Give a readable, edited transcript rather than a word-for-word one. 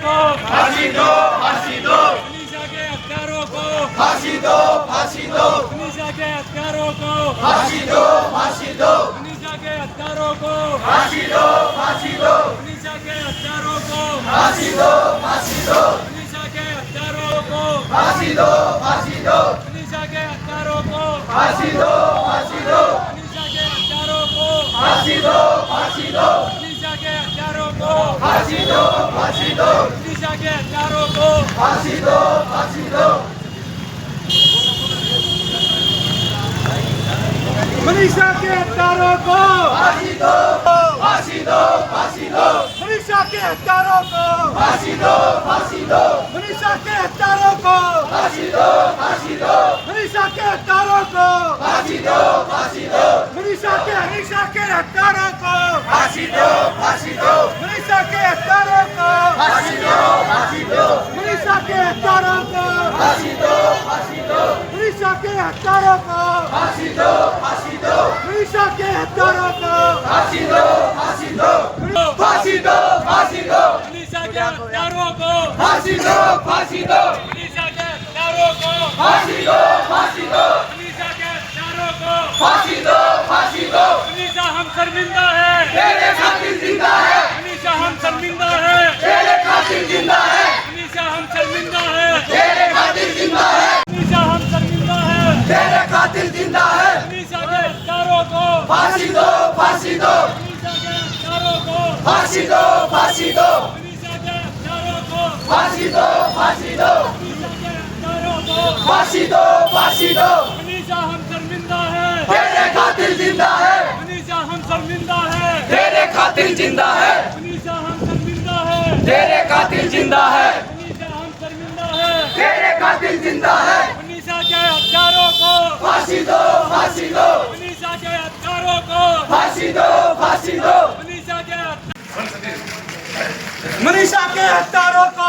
को फांसी दो, फांसी दो, मनीषा के हत्यारों को फांसी दो, फांसी दो, मनीषा के हत्यारों को फांसी दो, फांसी दो, मनीषा के हत्यारों को फांसी दो, फांसी दो, मनीषा के हत्यारों को फांसी दो, फांसी दो, मनीषा के हत्यारों को फांसी दो, फांसी दो, मनीषा के हत्यारों को फांसी दो, फांसी दो, मनीषा के हत्यारों को फांसी दो, फांसी दो, मनीषा के हत्यारों को फांसी दो, फांसी दो, मनीषा के हत्यारों को फांसी दो, फांसी दो, मनीषा के हत्यारों को फांसी दो, फांसी दो, फांसी दो, मनीषा के हत्यारों को फांसी दो, फांसी दो, मनीषा के हत्यारों को फांसी दो, फांसी दो, मनीषा के हत्यारों को फांसी दो, फांसी दो, मनीषा के हत्यारों को फांसी दो, फांसी दो, मनीषा के हत्यारों को फांसी दो, फांसी दो, मनीषा के हत्यारों को फांसी दो, फांसी दो, मनीषा के हत्यारों को फांसी दो, फांसी दो, मनीषा के हत्यारों को फांसी दो, फांसी दो, फांसी दो, फांसी दो, मनीषा के हत्यारों को फांसी दो, फांसी दो, मनीषा के हत्यारों को फांसी दो, फांसी दो, मनीषा के हत्यारों को फांसी दो, फांसी दो, मनीषा हम शर्मिंदा है तेरे खातिर जिंदा है, मनीषा हम शर्मिंदा है तेरे खातिर जिंदा है, मनीषा हम शर्मिंदा है तेरे खातिर जिंदा है, मनीषा हम शर्मिंदा है तेरे खातिर जिंदा है, मनीषा के हत्यारों को फांसी दो, फांसी दो, मनीषा के हत्यारों को फांसी दो, फांसी दो, मनीषा के हत्यारों को फांसी दो, फांसी दो, मनीषा के हत्यारों को फांसी दो, फांसी दो, मनीषा हम शर्मिंदा है तेरे खातिर जिंदा है, मनीषा हम शर्मिंदा है तेरे खातिर जिंदा है, मनीषा हम शर्मिंदा है तेरे खातिर जिंदा है, मनीषा हम शर्मिंदा है तेरे खातिर जिंदा है, मनीषा के हत्यारों को फांसी दो, फांसी दो, मनीषा के हत्यारों को फांसी दो, फांसी दो, मनीषा के मनीषा के हत्यारों को